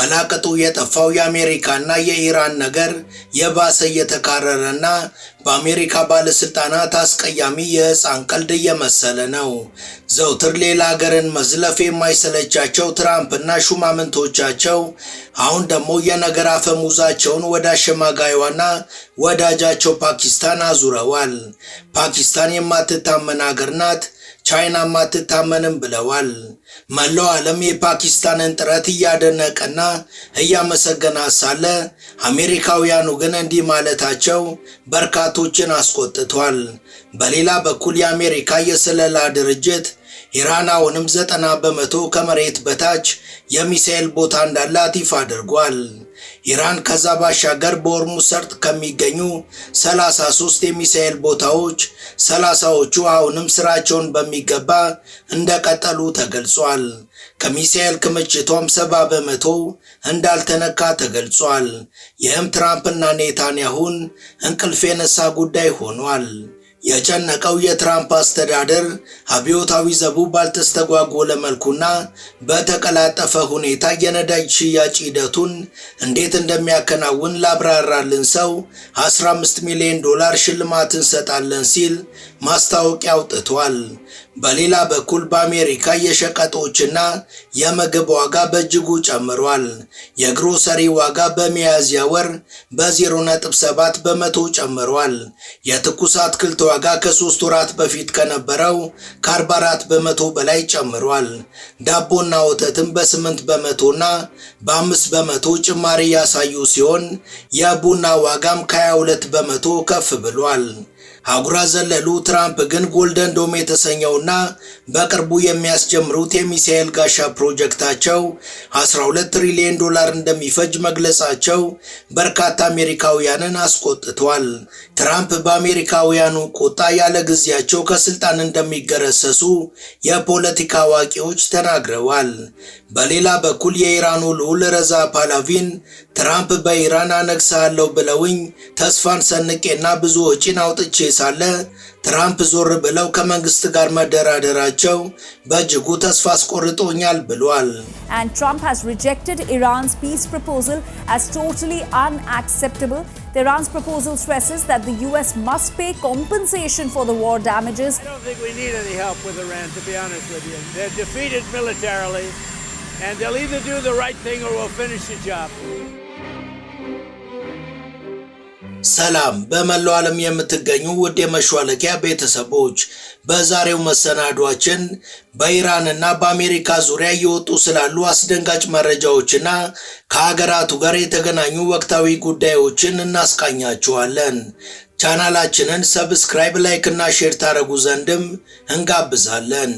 መላቀጡ የጠፋው የአሜሪካና የኢራን ነገር የባሰ እየተካረረና በአሜሪካ ባለስልጣናት አስቀያሚ የህፃን ቀልድ እየመሰለ ነው። ዘውትር ሌላ ሀገርን መዝለፍ የማይሰለቻቸው ትራምፕና ሹማምንቶቻቸው አሁን ደግሞ የነገር አፈሙዛቸውን ወደ አሸማጋይዋና ወዳጃቸው ፓኪስታን አዙረዋል። ፓኪስታን የማትታመን ሀገር ናት፣ ቻይና ማትታመንም ብለዋል። መላው ዓለም የፓኪስታንን ጥረት እያደነቀና እያመሰገነ ሳለ አሜሪካውያኑ ግን እንዲህ ማለታቸው በርካቶችን አስቆጥቷል። በሌላ በኩል የአሜሪካ የስለላ ድርጅት ኢራን አሁንም 90% ከመሬት በታች የሚሳኤል ቦታ እንዳላት ይፋ አድርጓል። ኢራን ከዛ ባሻገር በሆርሙዝ ሰርጥ ከሚገኙ 33 የሚሳኤል ቦታዎች 30ዎቹ አሁንም ስራቸውን በሚገባ እንደቀጠሉ ተገልጿል። ከሚሳኤል ክምችቷም 70% እንዳልተነካ ተገልጿል። ይህም ትራምፕና ኔታንያሁን እንቅልፍ የነሳ ጉዳይ ሆኗል። የጨነቀው የትራምፕ አስተዳደር አብዮታዊ ዘቡ ባልተስተጓጎለ መልኩና በተቀላጠፈ ሁኔታ የነዳጅ ሽያጭ ሂደቱን እንዴት እንደሚያከናውን ላብራራልን ሰው $15 ሚሊዮን ሽልማት እንሰጣለን ሲል ማስታወቂያ አውጥቷል። በሌላ በኩል በአሜሪካ የሸቀጦችና የምግብ ዋጋ በእጅጉ ጨምሯል። የግሮሰሪ ዋጋ በሚያዝያ ወር በ0.7% ጨምሯል። የትኩስ አትክልት ዋጋ ከ3 ወራት በፊት ከነበረው ከ44% በላይ ጨምሯል። ዳቦና ወተትም በ8%ና በ5% ጭማሪ ያሳዩ ሲሆን የቡና ዋጋም ከ22% ከፍ ብሏል። አጉራ ዘለሉ ትራምፕ ግን ጎልደን ዶም የተሰኘውና በቅርቡ የሚያስጀምሩት የሚሳኤል ጋሻ ፕሮጀክታቸው $12 ትሪሊዮን እንደሚፈጅ መግለጻቸው በርካታ አሜሪካውያንን አስቆጥቷል። ትራምፕ በአሜሪካውያኑ ቁጣ ያለ ጊዜያቸው ከስልጣን እንደሚገረሰሱ የፖለቲካ አዋቂዎች ተናግረዋል። በሌላ በኩል የኢራኑ ልዑል ረዛ ፓላቪን ትራምፕ በኢራን አነግሳለሁ ብለውኝ ተስፋን ሰንቄና ብዙ ወጪን አውጥቼ ሳለ ትራምፕ ዞር ብለው ከመንግስት ጋር መደራደራቸው በእጅጉ ተስፋ አስቆርጦኛል ብሏል። And Trump has rejected Iran's peace proposal as totally unacceptable. Iran's proposal stresses that the US must pay compensation for the war damages. I don't think we need any help with Iran, to be honest with you. They're defeated militarily, and they'll either do the right thing or we'll finish the job. ሰላም በመላው ዓለም የምትገኙ ውድ የመሿለኪያ ቤተሰቦች፣ በዛሬው መሰናዷችን በኢራንና በአሜሪካ ዙሪያ እየወጡ ስላሉ አስደንጋጭ መረጃዎችና ከሀገራቱ ጋር የተገናኙ ወቅታዊ ጉዳዮችን እናስቃኛችኋለን። ቻናላችንን ሰብስክራይብ፣ ላይክ እና ሼር ታደርጉ ዘንድም እንጋብዛለን።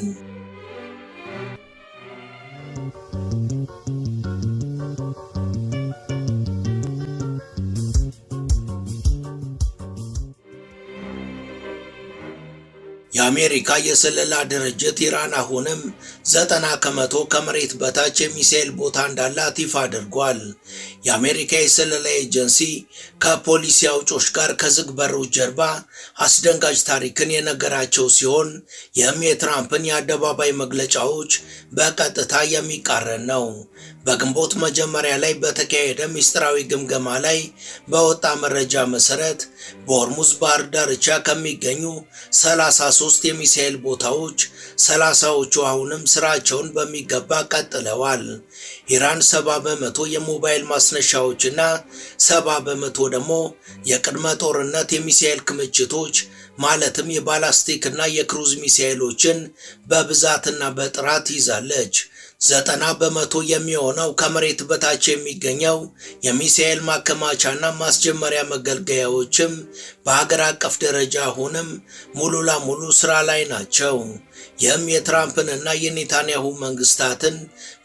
የአሜሪካ የስለላ ድርጅት ኢራን አሁንም 90% ከመሬት በታች የሚሳኤል ቦታ እንዳላት ይፋ አድርጓል። የአሜሪካ የስለላ ኤጀንሲ ከፖሊሲ አውጮች ጋር ከዝግ በሮች ጀርባ አስደንጋጭ ታሪክን የነገራቸው ሲሆን ይህም የትራምፕን የአደባባይ መግለጫዎች በቀጥታ የሚቃረን ነው። በግንቦት መጀመሪያ ላይ በተካሄደ ምስጢራዊ ግምገማ ላይ በወጣ መረጃ መሰረት በሆርሙዝ ባህር ዳርቻ ከሚገኙ 33 የሚሳኤል ቦታዎች 30ዎቹ አሁንም ስራቸውን በሚገባ ቀጥለዋል። ኢራን 70% የሞባይል ማስነሻዎችና 70% ደግሞ የቅድመ ጦርነት የሚሳኤል ክምችቶች ማለትም የባላስቲክና የክሩዝ ሚሳኤሎችን በብዛትና በጥራት ይዛለች። 90% የሚሆነው ከመሬት በታች የሚገኘው የሚሳኤል ማከማቻና ማስጀመሪያ መገልገያዎችም በሀገር አቀፍ ደረጃ አሁንም ሙሉ ለሙሉ ስራ ላይ ናቸው። ይህም የትራምፕንና የኔታንያሁ መንግስታትን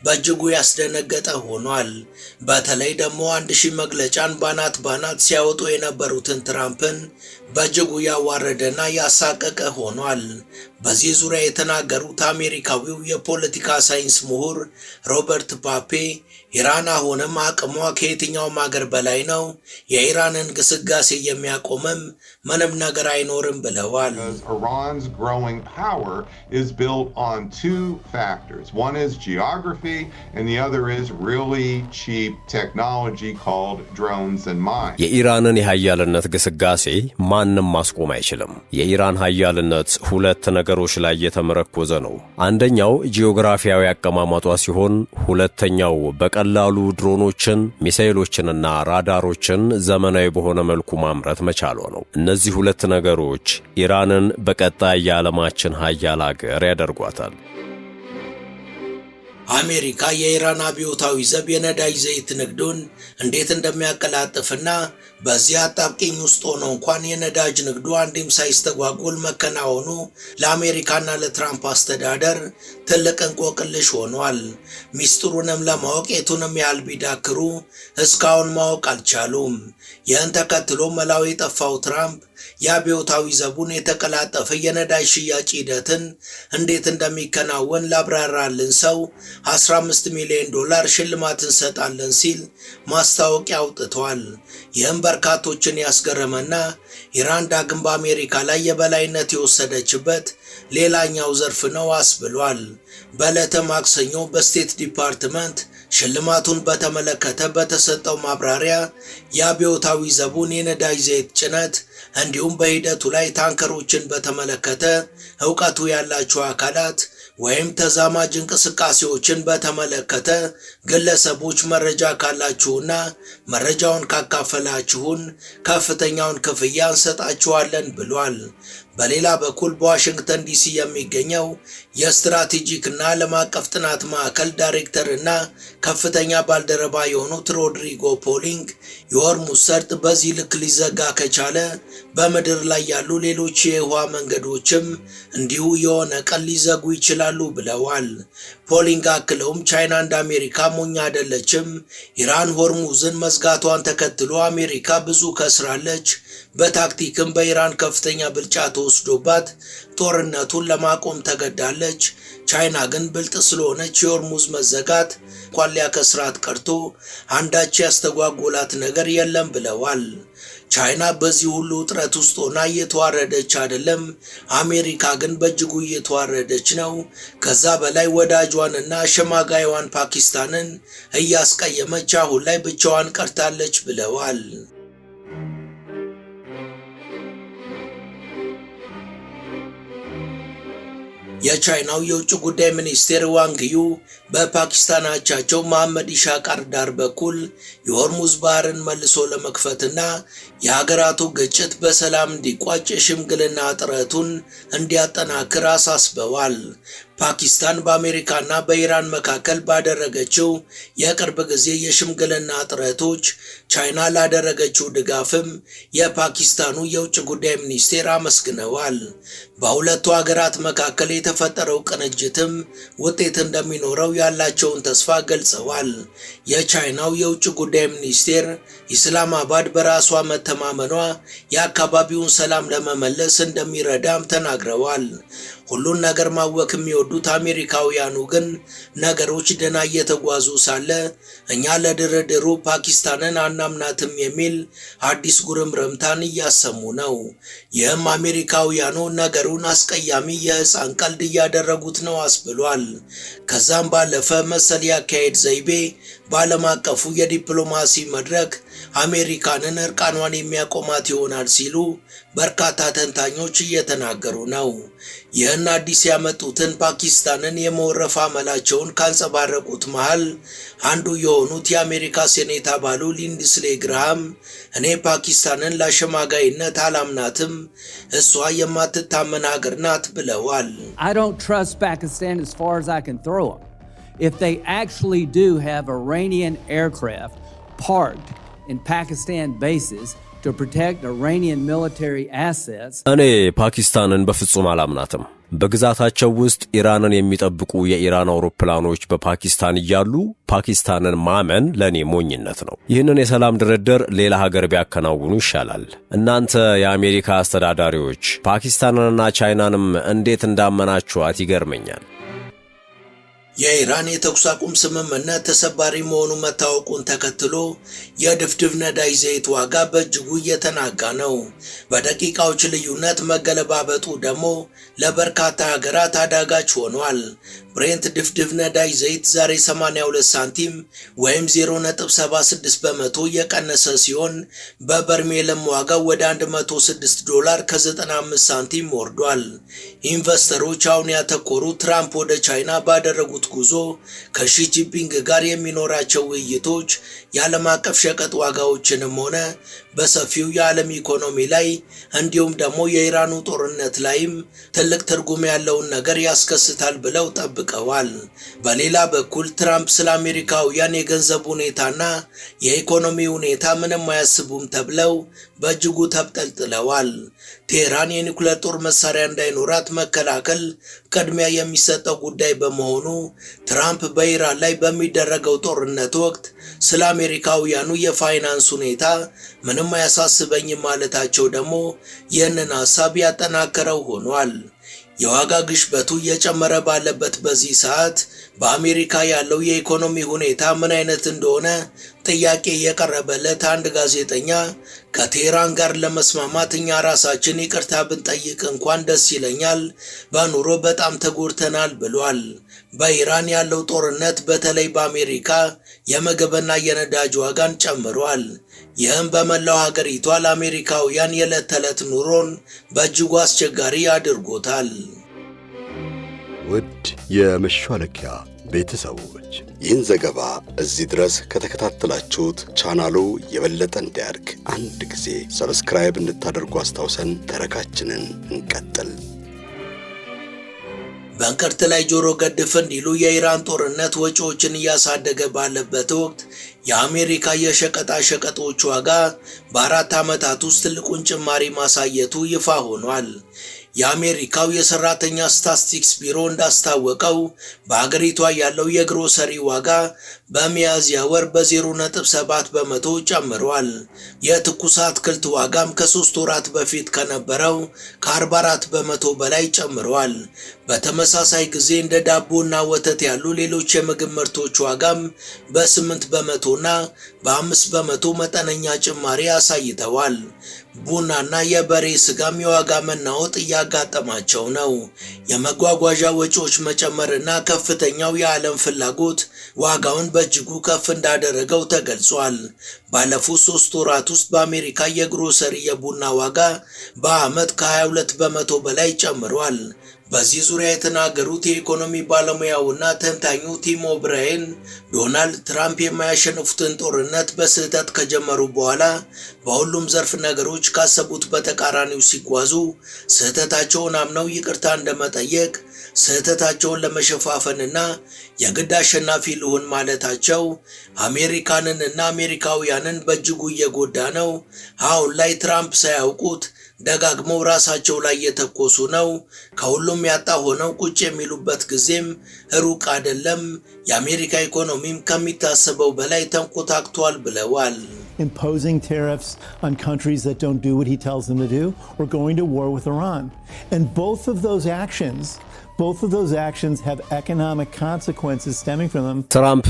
በእጅጉ ያስደነገጠ ሆኗል። በተለይ ደግሞ 1000 መግለጫን ባናት ሲያወጡ የነበሩትን ትራምፕን በእጅጉ ያዋረደና ያሳቀቀ ሆኗል። በዚህ ዙሪያ የተናገሩት አሜሪካዊው የፖለቲካ ሳይንስ ምሁር ሮበርት ፓፔ ኢራን አሁንም አቅሟ ከየትኛውም ሀገር በላይ ነው፣ የኢራንን ግስጋሴ የሚያቆምም ምንም ነገር አይኖርም ብለዋል። Iran's growing power is built on two factors. One is geography and the other is really cheap technology called drones and mines. የኢራንን የኃያልነት ግስጋሴ ማንም ማስቆም አይችልም። የኢራን ኃያልነት ሁለት ነገሮች ላይ የተመረኮዘ ነው። አንደኛው ጂኦግራፊያዊ አቀማመጧ ሲሆን ሁለተኛው በቀላሉ ድሮኖችን፣ ሚሳኤሎችንና ራዳሮችን ዘመናዊ በሆነ መልኩ ማምረት መቻሏ ነው። እነዚህ ሁለት ነገሮች ኢራንን በቀጣይ የዓለማችን ኃያል አገር ያደርጓታል። አሜሪካ የኢራን አብዮታዊ ዘብ የነዳጅ ዘይት ንግዱን እንዴት እንደሚያቀላጥፍና በዚያ አጣብቂኝ ውስጥ ሆኖ እንኳን የነዳጅ ንግዱ አንድም ሳይስተጓጎል መከናወኑ ለአሜሪካና ለትራምፕ አስተዳደር ትልቅ እንቆቅልሽ ሆኗል። ሚስጥሩንም ለማወቅ የቱንም ያህል ቢዳክሩ እስካሁን ማወቅ አልቻሉም። ይህን ተከትሎ መላው የጠፋው ትራምፕ የአብዮታዊ ዘቡን የተቀላጠፈ የነዳጅ ሽያጭ ሂደትን እንዴት እንደሚከናወን ላብራራልን ሰው $15 ሚሊዮን ሽልማት እንሰጣለን ሲል ማስታወቂያ አውጥቷል። ይህም በርካቶችን ያስገረመና ኢራን ዳግም በአሜሪካ ላይ የበላይነት የወሰደችበት ሌላኛው ዘርፍ ነው አስብሏል። በዕለተ ማክሰኞ በስቴት ዲፓርትመንት ሽልማቱን በተመለከተ በተሰጠው ማብራሪያ የአብዮታዊ ዘቡን የነዳጅ ዘይት ጭነት እንዲሁም በሂደቱ ላይ ታንከሮችን በተመለከተ ዕውቀቱ ያላቸው አካላት ወይም ተዛማጅ እንቅስቃሴዎችን በተመለከተ ግለሰቦች መረጃ ካላችሁና መረጃውን ካካፈላችሁን ከፍተኛውን ክፍያ እንሰጣችኋለን ብሏል። በሌላ በኩል በዋሽንግተን ዲሲ የሚገኘው የስትራቴጂክና ዓለም አቀፍ ጥናት ማዕከል ዳይሬክተርና ከፍተኛ ባልደረባ የሆኑት ሮድሪጎ ፖሊንግ የሆርሙዝ ሰርጥ በዚህ ልክ ሊዘጋ ከቻለ በምድር ላይ ያሉ ሌሎች የውሃ መንገዶችም እንዲሁ የሆነ ቀን ሊዘጉ ይችላሉ ብለዋል። ፖሊንግ አክለውም ቻይና እንደ አሜሪካ ሞኝ አይደለችም። ኢራን ሆርሙዝን መዝጋቷን ተከትሎ አሜሪካ ብዙ ከስራለች። በታክቲክም በኢራን ከፍተኛ ብልጫ ተወስዶባት ጦርነቱን ለማቆም ተገዳለች። ቻይና ግን ብልጥ ስለሆነች የሆርሙዝ መዘጋት እንኳን ሊያከስራት ቀርቶ አንዳች ያስተጓጎላት ነገር የለም ብለዋል። ቻይና በዚህ ሁሉ ውጥረት ውስጥ ሆና እየተዋረደች አይደለም። አሜሪካ ግን በእጅጉ እየተዋረደች ነው። ከዛ በላይ ወዳጇንና ሸማጋይዋን ፓኪስታንን እያስቀየመች አሁን ላይ ብቻዋን ቀርታለች ብለዋል። የቻይናው የውጭ ጉዳይ ሚኒስቴር ዋንግ ዩ በፓኪስታን አቻቸው መሐመድ ኢሻቃር ዳር በኩል የሆርሙዝ ባህርን መልሶ ለመክፈትና የሀገራቱ ግጭት በሰላም እንዲቋጭ የሽምግልና ጥረቱን እንዲያጠናክር አሳስበዋል። ፓኪስታን በአሜሪካና በኢራን መካከል ባደረገችው የቅርብ ጊዜ የሽምግልና ጥረቶች ቻይና ላደረገችው ድጋፍም የፓኪስታኑ የውጭ ጉዳይ ሚኒስቴር አመስግነዋል። በሁለቱ ሀገራት መካከል የተፈጠረው ቅንጅትም ውጤት እንደሚኖረው ያላቸውን ተስፋ ገልጸዋል። የቻይናው የውጭ ጉዳይ ሚኒስቴር ኢስላማባድ በራሷ መተማመኗ የአካባቢውን ሰላም ለመመለስ እንደሚረዳም ተናግረዋል። ሁሉን ነገር ማወክ የሚወዱት አሜሪካውያኑ ግን ነገሮች ደህና እየተጓዙ ሳለ እኛ ለድርድሩ ፓኪስታንን አናምናትም የሚል አዲስ ጉርምርምታን እያሰሙ ነው። ይህም አሜሪካውያኑ ነገሩን አስቀያሚ የሕፃን ቀልድ እያደረጉት ነው አስብሏል። ከዛም ባለፈ መሰል ያካሄድ ዘይቤ በዓለም አቀፉ የዲፕሎማሲ መድረክ አሜሪካንን እርቃኗን የሚያቆማት ይሆናል ሲሉ በርካታ ተንታኞች እየተናገሩ ነው። ይህን አዲስ ያመጡትን ፓኪስታንን የመወረፍ አመላቸውን ካንጸባረቁት መሃል አንዱ የሆኑት የአሜሪካ ሴኔት አባሉ ሊንድስሌ ግራሃም እኔ ፓኪስታንን ለአሸማጋይነት አላምናትም፣ እሷ የማትታመን ሀገር ናት ብለዋል። I don't trust Pakistan as far as I can throw them. If they actually do have Iranian aircraft parked in Pakistan bases to protect Iranian military assets. እኔ ፓኪስታንን በፍጹም አላምናትም። በግዛታቸው ውስጥ ኢራንን የሚጠብቁ የኢራን አውሮፕላኖች በፓኪስታን እያሉ ፓኪስታንን ማመን ለኔ ሞኝነት ነው። ይህንን የሰላም ድርድር ሌላ ሀገር ቢያከናውኑ ይሻላል። እናንተ የአሜሪካ አስተዳዳሪዎች ፓኪስታንንና ቻይናንም እንዴት እንዳመናችኋት ይገርመኛል። የኢራን የተኩስ አቁም ስምምነት ተሰባሪ መሆኑ መታወቁን ተከትሎ የድፍድፍ ነዳጅ ዘይት ዋጋ በእጅጉ እየተናጋ ነው። በደቂቃዎች ልዩነት መገለባበጡ ደግሞ ለበርካታ ሀገራት አዳጋች ሆኗል። ብሬንት ድፍድፍ ነዳጅ ዘይት ዛሬ 82 ሳንቲም ወይም 0.76 በመቶ የቀነሰ ሲሆን በበርሜልም ዋጋው ወደ $106 ከ95 ሳንቲም ወርዷል። ኢንቨስተሮች አሁን ያተኮሩት ትራምፕ ወደ ቻይና ባደረጉት ጉዞ ከሺ ጂንፒንግ ጋር የሚኖራቸው ውይይቶች የዓለም አቀፍ ሸቀጥ ዋጋዎችንም ሆነ በሰፊው የዓለም ኢኮኖሚ ላይ እንዲሁም ደግሞ የኢራኑ ጦርነት ላይም ትልቅ ትርጉም ያለውን ነገር ያስከስታል ብለው ጠብቀዋል። በሌላ በኩል ትራምፕ ስለ አሜሪካውያን የገንዘብ ሁኔታና የኢኮኖሚ ሁኔታ ምንም አያስቡም ተብለው በእጅጉ ተብጠልጥለዋል። ቴህራን የኒኩሌር ጦር መሳሪያ እንዳይኖራት መከላከል ቅድሚያ የሚሰጠው ጉዳይ በመሆኑ ትራምፕ በኢራን ላይ በሚደረገው ጦርነት ወቅት ስለ አሜሪካውያኑ የፋይናንስ ሁኔታ ምንም አያሳስበኝም ማለታቸው ደግሞ ይህንን ሐሳብ ያጠናከረው ሆኗል። የዋጋ ግሽበቱ እየጨመረ ባለበት በዚህ ሰዓት በአሜሪካ ያለው የኢኮኖሚ ሁኔታ ምን አይነት እንደሆነ ጥያቄ የቀረበለት አንድ ጋዜጠኛ ከቴህራን ጋር ለመስማማት እኛ ራሳችን ይቅርታ ብንጠይቅ እንኳን ደስ ይለኛል፣ በኑሮ በጣም ተጎድተናል ብሏል። በኢራን ያለው ጦርነት በተለይ በአሜሪካ የምግብና የነዳጅ ዋጋን ጨምሯል። ይህም በመላው ሀገሪቷ ለአሜሪካውያን የዕለት ተዕለት ኑሮን በእጅጉ አስቸጋሪ አድርጎታል። ውድ የመሿለኪያ ቤተሰቦች ይህን ዘገባ እዚህ ድረስ ከተከታተላችሁት ቻናሉ የበለጠ እንዲያድግ አንድ ጊዜ ሰብስክራይብ እንድታደርጉ አስታውሰን ተረካችንን እንቀጥል። በእንቅርት ላይ ጆሮ ገድፍ እንዲሉ የኢራን ጦርነት ወጪዎችን እያሳደገ ባለበት ወቅት የአሜሪካ የሸቀጣ ሸቀጦች ዋጋ በ4 ዓመታት ውስጥ ትልቁን ጭማሪ ማሳየቱ ይፋ ሆኗል። የአሜሪካው የሰራተኛ ስታቲስቲክስ ቢሮ እንዳስታወቀው በአገሪቷ ያለው የግሮሰሪ ዋጋ በሚያዝያ ወር በ0.7 በመቶ ጨምሯል። የትኩስ አትክልት ዋጋም ከ3 ወራት በፊት ከነበረው ከ44 በመቶ በላይ ጨምሯል። በተመሳሳይ ጊዜ እንደ ዳቦና ወተት ያሉ ሌሎች የምግብ ምርቶች ዋጋም በ8 በመቶና በ5 በመቶ መጠነኛ ጭማሪ አሳይተዋል። ቡናና የበሬ ስጋም የዋጋ መናወጥ እያጋጠማቸው ነው። የመጓጓዣ ወጪዎች መጨመርና ከፍተኛው የዓለም ፍላጎት ዋጋውን በእጅጉ ከፍ እንዳደረገው ተገልጿል። ባለፉት 3 ወራት ውስጥ በአሜሪካ የግሮሰሪ የቡና ዋጋ በዓመት ከ22 በመቶ በላይ ጨምሯል። በዚህ ዙሪያ የተናገሩት የኢኮኖሚ ባለሙያውና ተንታኙ ቲም ኦብራየን ዶናልድ ትራምፕ የማያሸንፉትን ጦርነት በስህተት ከጀመሩ በኋላ በሁሉም ዘርፍ ነገሮች ካሰቡት በተቃራኒው ሲጓዙ ስህተታቸውን አምነው ይቅርታ እንደመጠየቅ ስህተታቸውን ለመሸፋፈንና የግድ አሸናፊ ልሁን ማለታቸው አሜሪካንንና አሜሪካውያንን በእጅጉ እየጎዳ ነው። አሁን ላይ ትራምፕ ሳያውቁት ደጋግመው ራሳቸው ላይ የተኮሱ ነው። ከሁሉም ያጣ ሆነው ቁጭ የሚሉበት ጊዜም ሩቅ አይደለም። የአሜሪካ ኢኮኖሚም ከሚታሰበው በላይ ተንኮታክቷል ብለዋል። Imposing tariffs on countries that don't do what he tells them to do, or going to war with Iran. And both of those actions have economic consequences stemming from them. ትራምፕ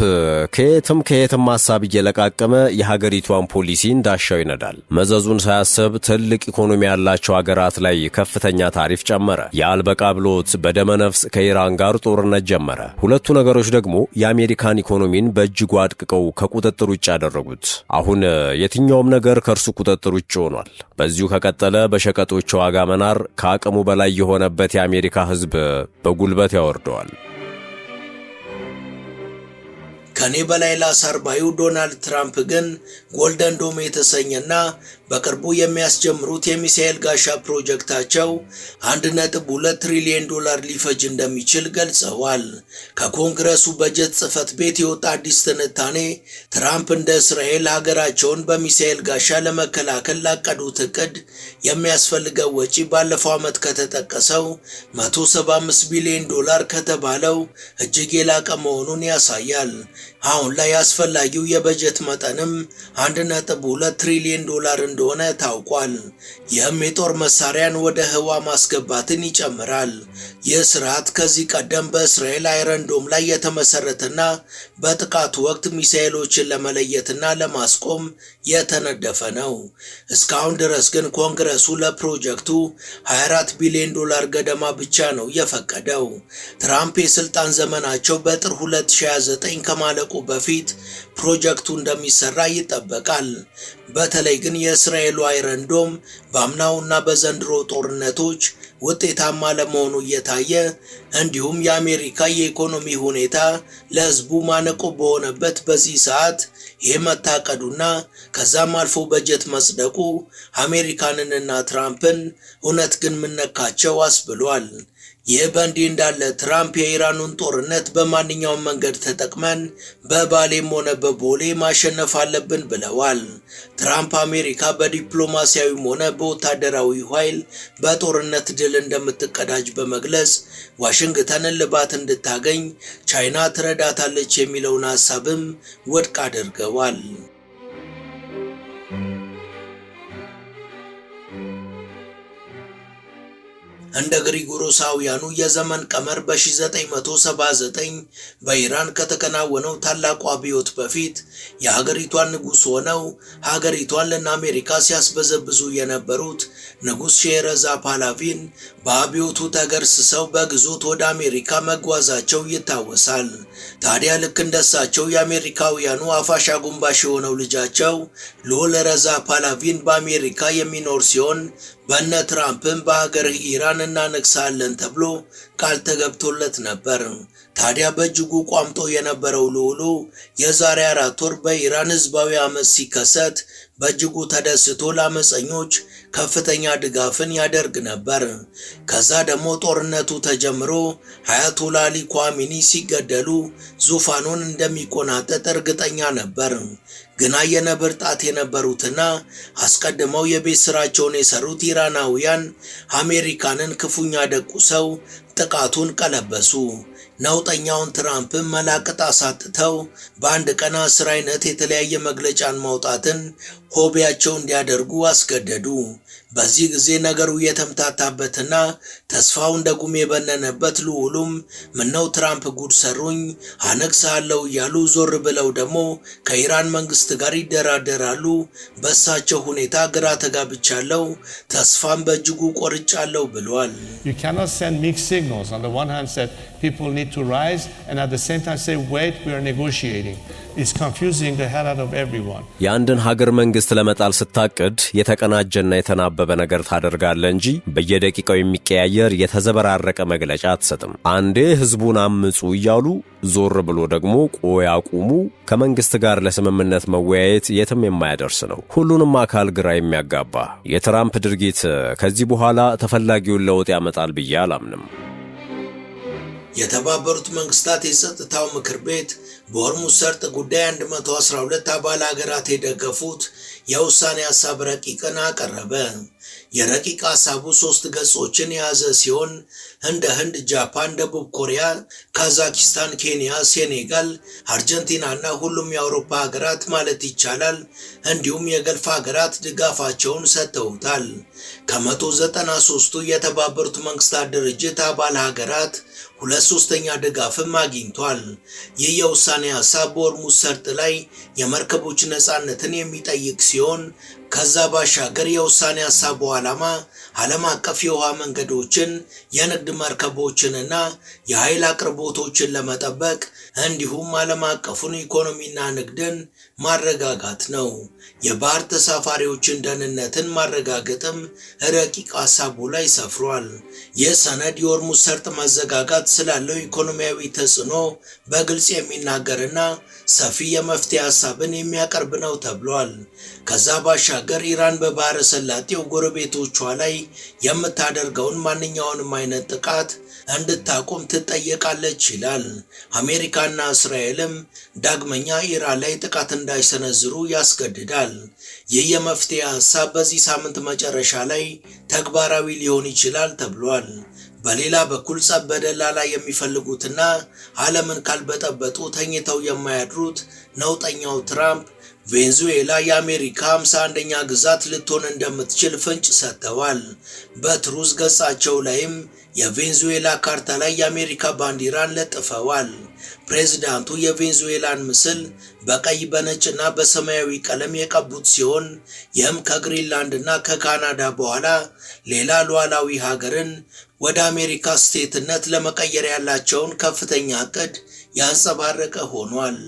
ከየትም ሐሳብ እየለቃቀመ የሀገሪቷን ፖሊሲ እንዳሻው ይነዳል። መዘዙን ሳያስብ ትልቅ ኢኮኖሚ ያላቸው ሀገራት ላይ ከፍተኛ ታሪፍ ጨመረ። የአልበቃ ብሎት በደመነፍስ ከኢራን ጋር ጦርነት ጀመረ። ሁለቱ ነገሮች ደግሞ የአሜሪካን ኢኮኖሚን በእጅጉ አድቅቀው ከቁጥጥር ውጭ ያደረጉት። አሁን የትኛውም ነገር ከእርሱ ቁጥጥር ውጭ ሆኗል። በዚሁ ከቀጠለ በሸቀጦች ዋጋ መናር ከአቅሙ በላይ የሆነበት የአሜሪካ ሕዝብ በጉልበት ያወርደዋል። ከኔ በላይ ላሳር ባዩ ዶናልድ ትራምፕ ግን ጎልደን ዶም የተሰኘና በቅርቡ የሚያስጀምሩት የሚሳኤል ጋሻ ፕሮጀክታቸው $1.2 ትሪሊየን ሊፈጅ እንደሚችል ገልጸዋል። ከኮንግረሱ በጀት ጽሕፈት ቤት የወጣ አዲስ ትንታኔ ትራምፕ እንደ እስራኤል ሀገራቸውን በሚሳኤል ጋሻ ለመከላከል ላቀዱት እቅድ የሚያስፈልገው ወጪ ባለፈው ዓመት ከተጠቀሰው $175 ቢሊዮን ከተባለው እጅግ የላቀ መሆኑን ያሳያል። አሁን ላይ አስፈላጊው የበጀት መጠንም $1.2 ትሪሊየን እንደሆነ ታውቋል። ይህም የጦር መሳሪያን ወደ ህዋ ማስገባትን ይጨምራል። ይህ ስርዓት ከዚህ ቀደም በእስራኤል አይረን ዶም ላይ የተመሰረተና በጥቃቱ ወቅት ሚሳኤሎችን ለመለየትና ለማስቆም የተነደፈ ነው። እስካሁን ድረስ ግን ኮንግረሱ ለፕሮጀክቱ 24 ቢሊዮን ዶላር ገደማ ብቻ ነው የፈቀደው። ትራምፕ የስልጣን ዘመናቸው በጥር 2029 ከማለቁ በፊት ፕሮጀክቱ እንደሚሰራ ይጠበቃል። በተለይ ግን የእስራኤሉ አይረን ዶም በአምናውና በዘንድሮ ጦርነቶች ውጤታማ ለመሆኑ እየታየ እንዲሁም የአሜሪካ የኢኮኖሚ ሁኔታ ለህዝቡ ማነቆ በሆነበት በዚህ ሰዓት ይህ መታቀዱና ከዛም አልፎ በጀት መጽደቁ አሜሪካንንና ትራምፕን እውነት ግን ምነካቸው አስብሏል። ይህ በእንዲህ እንዳለ ትራምፕ የኢራኑን ጦርነት በማንኛውም መንገድ ተጠቅመን በባሌም ሆነ በቦሌ ማሸነፍ አለብን ብለዋል። ትራምፕ አሜሪካ በዲፕሎማሲያዊም ሆነ በወታደራዊ ኃይል በጦርነት ድል እንደምትቀዳጅ በመግለጽ ዋሽንግተን እልባት እንድታገኝ ቻይና ትረዳታለች የሚለውን ሐሳብም ውድቅ አድርገዋል። እንደ ግሪጎሮሳውያኑ የዘመን ቀመር በ1979 በኢራን ከተከናወነው ታላቁ አብዮት በፊት የሀገሪቷን ንጉሥ ሆነው ሀገሪቷን ለአሜሪካ ሲያስበዘብዙ የነበሩት ንጉሥ ሼረዛ ፓህላቪን በአብዮቱ ተገርስሰው በግዞት ወደ አሜሪካ መጓዛቸው ይታወሳል። ታዲያ ልክ እንደሳቸው የአሜሪካውያኑ አፋሽ አጎንባሽ የሆነው ልጃቸው ልዑል ረዛ ፓህላቪን በአሜሪካ የሚኖር ሲሆን በነ ትራምፕም በሀገር ኢራን እናነግሳለን ተብሎ ቃል ተገብቶለት ነበር። ታዲያ በእጅጉ ቋምጦ የነበረው ልዑሉ የዛሬ 4 ወር በኢራን ህዝባዊ አመጽ ሲከሰት በእጅጉ ተደስቶ ለአመፀኞች ከፍተኛ ድጋፍን ያደርግ ነበር። ከዛ ደግሞ ጦርነቱ ተጀምሮ አያቶላ አሊ ኳሚኒ ሲገደሉ ዙፋኑን እንደሚቆናጠጥ እርግጠኛ ነበር። ግና የነብር ጣት የነበሩትና አስቀድመው የቤት ስራቸውን የሰሩት ኢራናውያን አሜሪካንን ክፉኛ ደቁሰው ጥቃቱን ቀለበሱ። ነውጠኛውን ትራምፕን መላቅጥ አሳጥተው በአንድ ቀን 10 አይነት የተለያየ መግለጫን ማውጣትን ሆቢያቸው እንዲያደርጉ አስገደዱ። በዚህ ጊዜ ነገሩ የተምታታበትና ተስፋው እንደ ጉም የበነነበት ልዑሉም ምነው ትራምፕ ጉድ ሰሩኝ አነግሳለሁ እያሉ ዞር ብለው ደግሞ ከኢራን መንግስት ጋር ይደራደራሉ። በሳቸው ሁኔታ ግራ ተጋብቻለሁ፣ ተስፋም በእጅጉ ቆርጫለሁ ብሏል። You cannot send mixed signals. On the one hand said people need to rise and at the same time say wait, we are negotiating. It's confusing the hell out of everyone. የአንድን ሀገር መንግስት ለመጣል ስታቅድ የተቀናጀና የተናበበ ነገር ታደርጋለህ እንጂ በየደቂቃው የሚቀያየር የተዘበራረቀ መግለጫ አትሰጥም። አንዴ ህዝቡን አምጹ እያሉ ዞር ብሎ ደግሞ ቆይ አቁሙ ከመንግስት ጋር ለስምምነት መወያየት የትም የማያደርስ ነው። ሁሉንም አካል ግራ የሚያጋባ የትራምፕ ድርጊት ከዚህ በኋላ ተፈላጊውን ለውጥ ያመጣል ብዬ አላምንም። የተባበሩት መንግስታት የጸጥታው ምክር ቤት በሆርሙዝ ሰርጥ ጉዳይ 112 አባል ሀገራት የደገፉት የውሳኔ ሐሳብ ረቂቅን አቀረበ። የረቂቅ ሐሳቡ 3 ገጾችን የያዘ ሲሆን እንደ ህንድ፣ ጃፓን፣ ደቡብ ኮሪያ፣ ካዛኪስታን፣ ኬንያ፣ ሴኔጋል፣ አርጀንቲና እና ሁሉም የአውሮፓ ሀገራት ማለት ይቻላል እንዲሁም የገልፍ ሀገራት ድጋፋቸውን ሰጥተውታል። ከ193ቱ የተባበሩት መንግስታት ድርጅት አባል ሀገራት 2/3 ድጋፍም አግኝቷል። ይህ የውሳኔ ሐሳብ በሆርሙዝ ሰርጥ ላይ የመርከቦች ነፃነትን የሚጠይቅ ሲሆን ከዛ ባሻገር የውሳኔ ሐሳቡ ዓላማ ዓለም አቀፍ የውሃ መንገዶችን፣ የንግድ መርከቦችንና የኃይል አቅርቦቶችን ለመጠበቅ እንዲሁም ዓለም አቀፉን ኢኮኖሚና ንግድን ማረጋጋት ነው። የባህር ተሳፋሪዎችን ደህንነትን ማረጋገጥም ረቂቅ ሐሳቡ ላይ ሰፍሯል። ይህ ሰነድ የሆርሙዝ ሰርጥ መዘጋጋት ስላለው ኢኮኖሚያዊ ተጽዕኖ በግልጽ የሚናገርና ሰፊ የመፍትሄ ሐሳብን የሚያቀርብ ነው ተብሏል። ከዛ ባሻገር ኢራን በባህረ ሰላጤው ጎረቤቶቿ ላይ የምታደርገውን ማንኛውንም አይነት ጥቃት እንድታቆም ትጠየቃለች ይላል። አሜሪካና እስራኤልም ዳግመኛ ኢራን ላይ ጥቃት እንዳይሰነዝሩ ያስገድዳል። ይህ የመፍትሄ ሐሳብ በዚህ ሳምንት መጨረሻ ላይ ተግባራዊ ሊሆን ይችላል ተብሏል። በሌላ በኩል ጸብ በደላላ የሚፈልጉትና ዓለምን ካልበጠበጡ ተኝተው የማያድሩት ነውጠኛው ትራምፕ ቬንዙዌላ የአሜሪካ 51ኛ ግዛት ልትሆን እንደምትችል ፍንጭ ሰጥተዋል። በትሩዝ ገጻቸው ላይም የቬንዙዌላ ካርታ ላይ የአሜሪካ ባንዲራን ለጥፈዋል። ፕሬዝዳንቱ የቬንዙዌላን ምስል በቀይ በነጭና በሰማያዊ ቀለም የቀቡት ሲሆን ይህም ከግሪንላንድና ከካናዳ በኋላ ሌላ ሉዓላዊ ሀገርን ወደ አሜሪካ ስቴትነት ለመቀየር ያላቸውን ከፍተኛ ዕቅድ ያንጸባረቀ ሆኗል።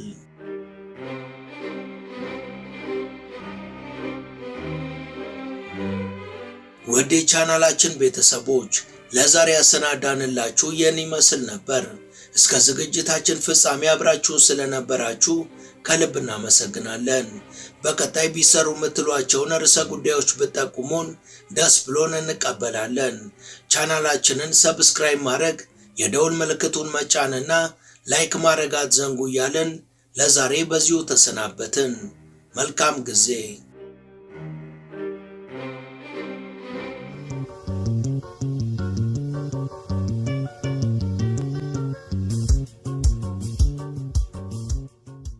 ወደ ቻናላችን ቤተሰቦች ለዛሬ ያሰናዳንላችሁ ይህን ይመስል ነበር። እስከ ዝግጅታችን ፍጻሜ አብራችሁን ስለነበራችሁ ከልብ እናመሰግናለን። በቀጣይ ቢሰሩ የምትሏቸውን ርዕሰ ጉዳዮች ብትጠቁሙን ደስ ብሎን እንቀበላለን። ቻናላችንን ሰብስክራይብ ማድረግ፣ የደውል ምልክቱን መጫንና ላይክ ማድረግ አትዘንጉ እያልን ለዛሬ በዚሁ ተሰናበትን። መልካም ጊዜ።